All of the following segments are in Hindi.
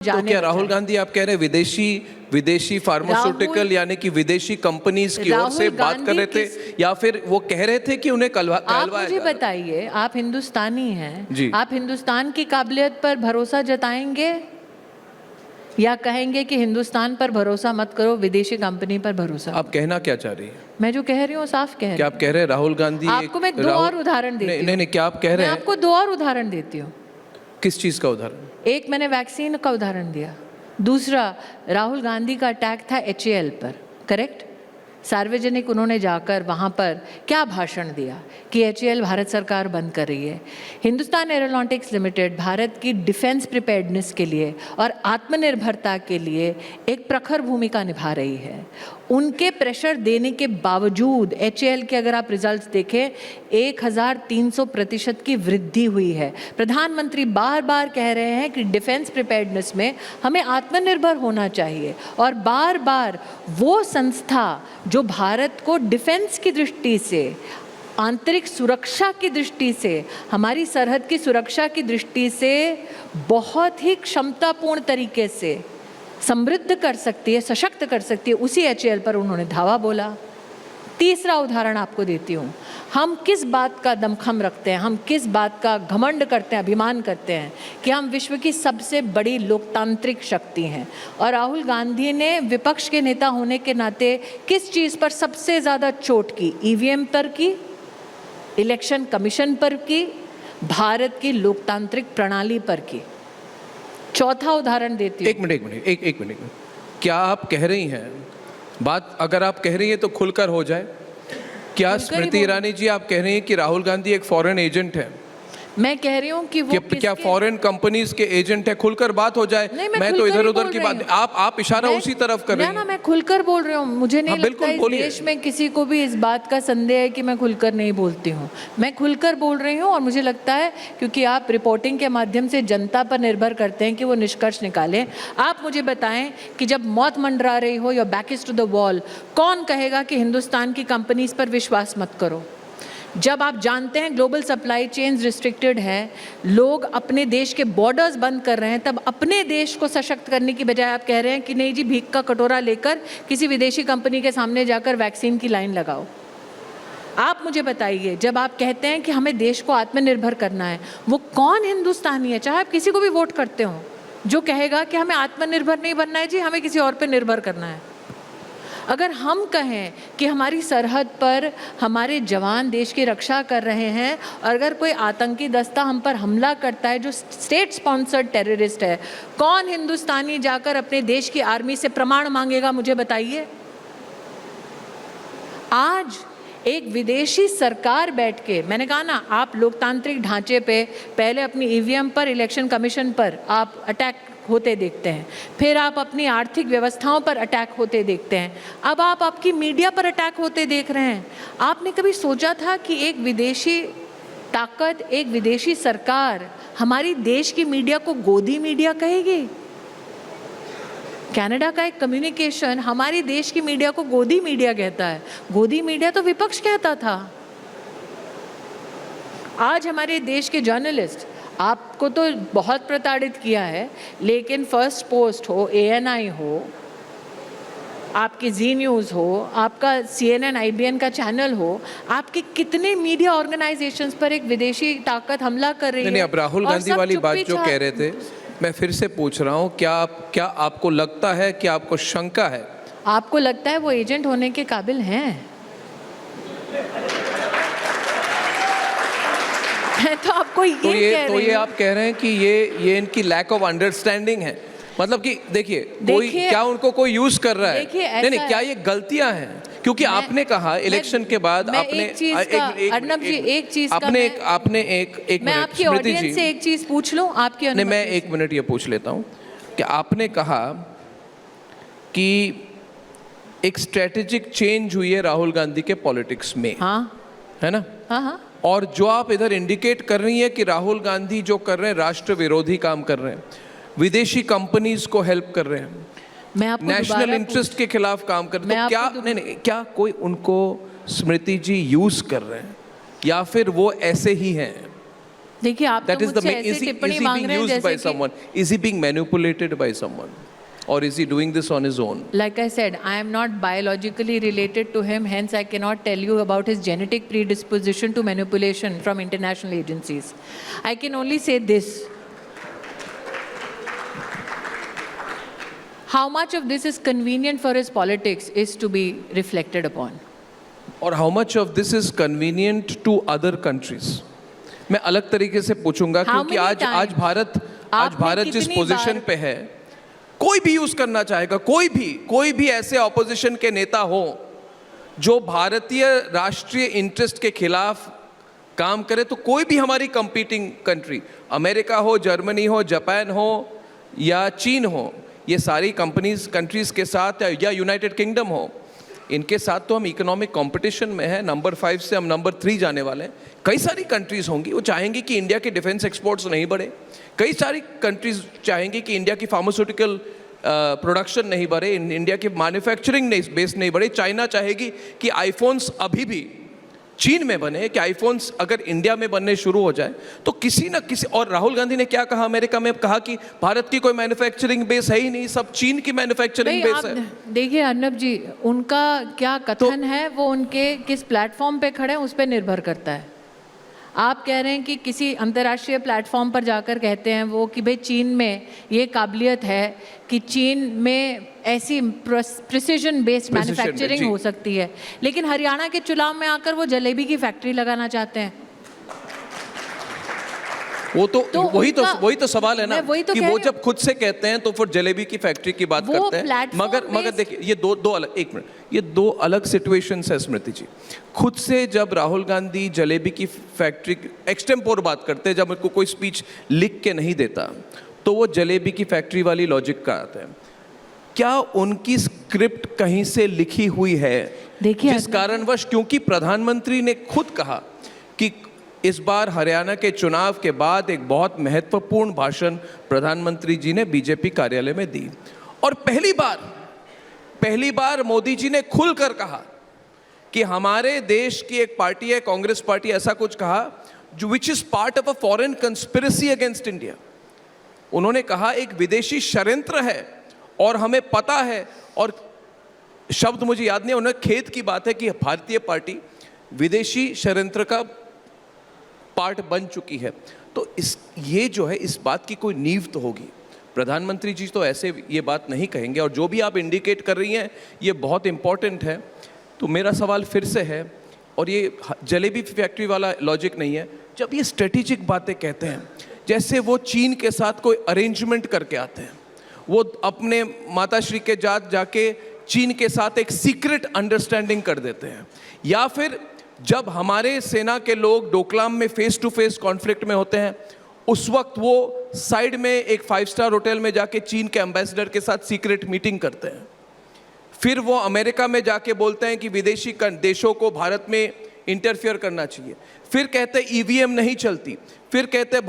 तो क्या राहुल गांधी आप कह रहे हैं विदेशी फार्मास्यूटिकल यानी कि विदेशी कंपनीज की ओर से बात कर रहे थे या फिर वो कह रहे थे कि उन्हें कहलवाया? आप मुझे बताइए, आप हिंदुस्तानी हैं जी। आप हिंदुस्तान की काबिलियत पर भरोसा जताएंगे या कहेंगे कि हिंदुस्तान पर भरोसा मत करो, विदेशी कंपनी पर भरोसा? आप कहना क्या चाह रही हैं? मैं जो कह रही हूँ साफ कह रही हूँ। क्या आप कह रहे हैं राहुल गांधी? आपको मैं दो और उदाहरण देती हूँ। नहीं, क्या आप कह रहे हैं? मैं आपको दो और उदाहरण देती हूँ। किस चीज का उदाहरण? एक मैंने वैक्सीन का उदाहरण दिया, दूसरा राहुल गांधी का अटैक था HAL पर, करेक्ट? सार्वजनिक उन्होंने जाकर वहाँ पर क्या भाषण दिया कि HAL भारत सरकार बंद कर रही है। हिंदुस्तान एरोनॉटिक्स लिमिटेड भारत की डिफेंस प्रिपेयर्डनेस के लिए और आत्मनिर्भरता के लिए एक प्रखर भूमिका निभा रही है। उनके प्रेशर देने के बावजूद HAL के अगर आप रिजल्ट्स देखें 1300% की वृद्धि हुई है। प्रधानमंत्री बार बार कह रहे हैं कि डिफेंस प्रिपेयर्डनेस में हमें आत्मनिर्भर होना चाहिए और बार बार वो संस्था जो भारत को डिफेंस की दृष्टि से, आंतरिक सुरक्षा की दृष्टि से, हमारी सरहद की सुरक्षा की दृष्टि से बहुत ही क्षमतापूर्ण तरीके से समृद्ध कर सकती है, सशक्त कर सकती है, उसी HAL पर उन्होंने धावा बोला। तीसरा उदाहरण आपको देती हूँ, हम किस बात का दमखम रखते हैं, हम किस बात का घमंड करते हैं, अभिमान करते हैं कि हम विश्व की सबसे बड़ी लोकतांत्रिक शक्ति हैं। और राहुल गांधी ने विपक्ष के नेता होने के नाते किस चीज़ पर सबसे ज़्यादा चोट की? EVM पर की, इलेक्शन कमीशन पर की, भारत की लोकतांत्रिक प्रणाली पर की। चौथा उदाहरण देती हूँ। एक मिनट, क्या आप कह रही हैं, बात अगर आप कह रही हैं तो खुलकर हो जाए, क्या स्मृति ईरानी जी आप कह रही हैं कि राहुल गांधी एक फॉरेन एजेंट है? मैं कह रही हूँ कि वो क्या फॉरेन कंपनीज के एजेंट है? खुलकर बात हो जाए। मैं तो इधर उधर की बात, आप इशारा उसी तरफ कर रही हैं। ना, मैं खुलकर बोल रही हूँ। मुझे नहीं लगता इस देश में किसी को भी इस बात का संदेह है कि मैं खुलकर नहीं बोलती हूँ। मैं खुलकर बोल रही हूँ और मुझे लगता है क्योंकि आप रिपोर्टिंग के माध्यम से जनता पर निर्भर करते हैं कि वो निष्कर्ष निकालें। आप मुझे बताएं कि जब मौत मंडरा रही हो या back is to the wall, कौन कहेगा कि हिंदुस्तान की कंपनीज पर विश्वास मत करो? जब आप जानते हैं ग्लोबल सप्लाई चेन्स रिस्ट्रिक्टेड है, लोग अपने देश के बॉर्डर्स बंद कर रहे हैं, तब अपने देश को सशक्त करने की बजाय आप कह रहे हैं कि नहीं जी, भीख का कटोरा लेकर किसी विदेशी कंपनी के सामने जाकर वैक्सीन की लाइन लगाओ। आप मुझे बताइए, जब आप कहते हैं कि हमें देश को आत्मनिर्भर करना है, वो कौन हिंदुस्तानी है, चाहे आप किसी को भी वोट करते हो, जो कहेगा कि हमें आत्मनिर्भर नहीं बनना है जी, हमें किसी और पर निर्भर करना है? अगर हम कहें कि हमारी सरहद पर हमारे जवान देश की रक्षा कर रहे हैं और अगर कोई आतंकी दस्ता हम पर हमला करता है जो स्टेट स्पॉन्सर्ड टेररिस्ट है, कौन हिंदुस्तानी जाकर अपने देश की आर्मी से प्रमाण मांगेगा? मुझे बताइए। आज एक विदेशी सरकार बैठ के, मैंने कहा ना, आप लोकतांत्रिक ढांचे पे पहले अपनी EVM पर, इलेक्शन कमीशन पर आप अटैक होते देखते हैं, फिर आप अपनी आर्थिक व्यवस्थाओं पर अटैक होते देखते हैं, अब आप आपकी मीडिया पर अटैक होते देख रहे हैं। आपने कभी सोचा था कि एक विदेशी ताकत, एक विदेशी सरकार हमारी देश की मीडिया को गोदी मीडिया कहेगी? कनाडा का एक कम्युनिकेशन हमारी देश की मीडिया को गोदी मीडिया कहता है। गोदी मीडिया तो विपक्ष कहता था। आज हमारे देश के जर्नलिस्ट, आपको तो बहुत प्रताड़ित किया है, लेकिन फर्स्ट पोस्ट हो, ANI हो, आपकी जी न्यूज़ हो, आपका CNN IBN का चैनल हो, आपके कितने मीडिया ऑर्गेनाइजेशंस पर एक विदेशी ताकत हमला कर रही है। नहीं, अब राहुल गांधी वाली बात जो कह रहे थे, मैं फिर से पूछ रहा हूँ, क्या आपको लगता है, क्या आपको शंका है? आपको लगता है वो एजेंट होने के काबिल हैं? मैं तो आपको ये कह रही हूँ। तो ये आप कह रहे हैं कि ये इनकी लैक ऑफ अंडरस्टैंडिंग है, मतलब कि देखिए क्या उनको कोई यूज कर रहा है? नहीं, क्या ये गलतियां हैं? क्योंकि आपने कहा इलेक्शन के बाद आपने अर्नब जी एक चीज आपने एक मैं आपकी ऑडियंस से एक चीज पूछ लूं, आपकी नहीं, मैं 1 मिनट ये पूछ लेता हूं कि आपने कहा कि एक स्ट्रेटेजिक चेंज हुई है राहुल गांधी के पॉलिटिक्स में, हाँ है ना? हाँ। और जो आप इधर इंडिकेट कर रही है कि राहुल गांधी जो कर रहे हैं राष्ट्र विरोधी काम कर रहे हैं, विदेशी कंपनीज को हेल्प कर रहे हैं, मैं आपको नेशनल इंटरेस्ट के खिलाफ काम कर रहे हैं, तो क्या क्या कोई उनको स्मृति जी यूज कर रहे हैं या फिर वो ऐसे ही हैं? देखिए आप तो मुझसे ऐसी टिप्पणी मांग रहे हैं जैसे कि someone? Is he being manipulated by someone? Or is he doing this on his own? Like I said, I am not biologically related to him, hence I cannot tell you about his genetic predisposition to manipulation from international agencies. I can only say this. How much of this is convenient for his politics is to be reflected upon. Or how much of this is convenient to other countries? मैं अलग तरीके से पूछूंगा क्योंकि आज भारत जिस पोजीशन पे है, कोई भी यूज करना चाहेगा, कोई भी ऐसे ऑपोजिशन के नेता हो जो भारतीय राष्ट्रीय इंटरेस्ट के खिलाफ काम करे, तो कोई भी हमारी कंपीटिंग कंट्री, अमेरिका हो, जर्मनी हो, जापान हो या चीन हो, ये सारी कंट्रीज के साथ या यूनाइटेड किंगडम हो, इनके साथ तो हम इकोनॉमिक कंपटीशन में है। नंबर 5 से हम नंबर 3 जाने वाले हैं। कई सारी कंट्रीज होंगी वो चाहेंगी कि इंडिया के डिफेंस एक्सपोर्ट्स नहीं बढ़े, कई सारी कंट्रीज चाहेंगी कि इंडिया की फार्मास्यूटिकल प्रोडक्शन नहीं बढ़े, इंडिया की मैन्युफैक्चरिंग बेस नहीं बढ़े। चाइना चाहेगी कि आईफोन्स अभी भी चीन में बने, कि आईफोन्स अगर इंडिया में बनने शुरू हो जाए तो किसी न किसी, और राहुल गांधी ने क्या कहा अमेरिका में, कहा कि भारत की कोई मैन्युफैक्चरिंग बेस है ही नहीं, सब चीन की मैन्युफैक्चरिंग बेस है। देखिए अर्नब जी, उनका क्या कथन है वो उनके किस प्लेटफॉर्म पे खड़े हैं उस पर निर्भर करता है। आप कह रहे हैं कि किसी अंतर्राष्ट्रीय प्लेटफॉर्म पर जाकर कहते हैं वो कि भाई चीन में ये काबिलियत है कि चीन में ऐसी प्रिसिजन बेस्ड मैन्युफैक्चरिंग हो सकती है, लेकिन हरियाणा के चुनाव में आकर वो जलेबी की फैक्ट्री लगाना चाहते हैं। वही तो सवाल है ना कि वो जब खुद से कहते हैं तो फिर जलेबी की फैक्ट्री की बात करते हैं। मगर देखिए ये दो अलग, एक मिनट, ये दो अलग सिचुएशंस है स्मृति जी। खुद से जब राहुल गांधी जलेबी की फैक्ट्री एक्सटेम्पोर बात करते हैं, जब उनको कोई स्पीच लिख के नहीं देता, तो वो जलेबी की फैक्ट्री वाली लॉजिक का आता है। क्या उनकी स्क्रिप्ट कहीं से लिखी हुई है? देखिए जिस कारणवश, क्योंकि प्रधानमंत्री ने खुद कहा कि इस बार हरियाणा के चुनाव के बाद एक बहुत महत्वपूर्ण भाषण प्रधानमंत्री जी ने बीजेपी कार्यालय में दी, और पहली बार मोदी जी ने खुलकर कहा कि हमारे देश की एक पार्टी है, कांग्रेस पार्टी, ऐसा कुछ कहा जो which is part of a foreign conspiracy against India. उन्होंने कहा एक विदेशी षड्यंत्र है और हमें पता है, और शब्द मुझे याद नहीं, उन्हें खेद की बात है कि भारतीय पार्टी विदेशी षड्यंत्र का पार्ट बन चुकी है। तो ये जो है, इस बात की कोई नींव तो होगी। प्रधानमंत्री जी तो ऐसे ये बात नहीं कहेंगे, और जो भी आप इंडिकेट कर रही हैं ये बहुत इंपॉर्टेंट है। तो मेरा सवाल फिर से है, और ये जलेबी फैक्ट्री वाला लॉजिक नहीं है, जब ये स्ट्रेटेजिक बातें कहते हैं, जैसे वो चीन के साथ कोई अरेंजमेंट करके आते हैं, वो अपने माताश्री के जाके चीन के साथ एक सीक्रेट अंडरस्टैंडिंग कर देते हैं, या फिर जब हमारे सेना के लोग डोकलाम में फेस टू फेस कॉन्फ्लिक्ट में होते हैं, उस वक्त वो साइड में एक 5 स्टार होटल में जाके चीन के एम्बेसडर के साथ सीक्रेट मीटिंग करते हैं। फिर वो अमेरिका में जाके बोलते हैं कि विदेशी देशों को भारत में इंटरफियर करना चाहिए। फिर कहते हैं ईवीएम नहीं चलती, फिर कहते हैं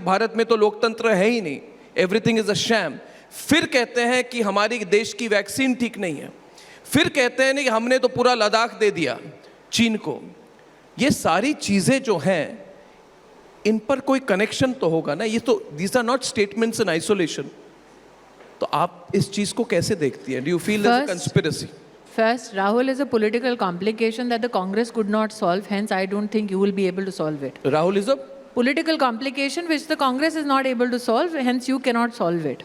भारत में तो लोकतंत्र है ही नहीं, एवरीथिंग इज अ शैम। फिर कहते हैं कि हमारी देश की वैक्सीन ठीक नहीं है। फिर कहते हैं नहीं, हमने तो पूरा लद्दाख दे दिया चीन को। ये सारी चीजें जो हैं, इन पर कोई कनेक्शन तो होगा ना। ये तो these are not statements in isolation. तो आप इस चीज को कैसे देखती हैं? Do you feel there's a conspiracy? First, Rahul is a political complication that the Congress could not solve. Hence, I don't think you will be able to solve it. Rahul is a political complication which the Congress is not able to solve. Hence, you cannot solve it.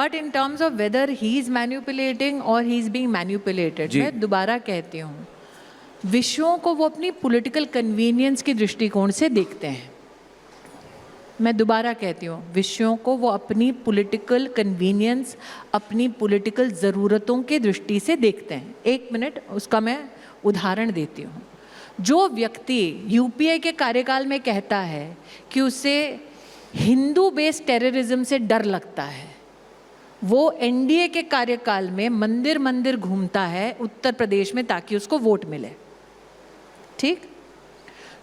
But in terms of whether he is manipulating or he is being manipulated, मैं दोबारा कहती हूँ, विषयों को वो अपनी पॉलिटिकल कन्वीनियंस की दृष्टिकोण से देखते हैं। मैं दोबारा कहती हूँ, विषयों को वो अपनी पॉलिटिकल कन्वीनियंस, अपनी पॉलिटिकल ज़रूरतों के दृष्टि से देखते हैं। 1 मिनट, उसका मैं उदाहरण देती हूँ। जो व्यक्ति यूपीए के कार्यकाल में कहता है कि उसे हिंदू बेस्ड टेररिज्म से डर लगता है, वो एनडीए के कार्यकाल में मंदिर मंदिर घूमता है उत्तर प्रदेश में ताकि उसको वोट मिले। ठीक?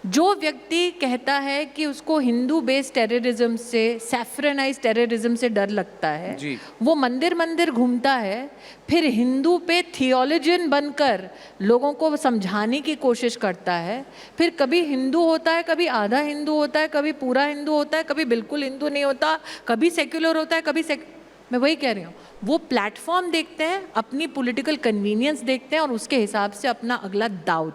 जो व्यक्ति कहता है कि उसको हिंदू बेस्ड टेररिज्म से, सैफ्रनाइज टेररिज्म से डर लगता है, वो मंदिर मंदिर घूमता है, फिर हिंदू पे थियोलॉजियन बनकर लोगों को समझाने की कोशिश करता है, फिर कभी हिंदू होता है, कभी आधा हिंदू होता है, कभी पूरा हिंदू होता है, कभी बिल्कुल हिंदू नहीं होता, कभी सेक्युलर होता है, कभी मैं वही कह रही हूँ, वो प्लेटफॉर्म देखते हैं, अपनी पॉलिटिकल कन्वीनियंस देखते हैं और उसके हिसाब से अपना अगला दाव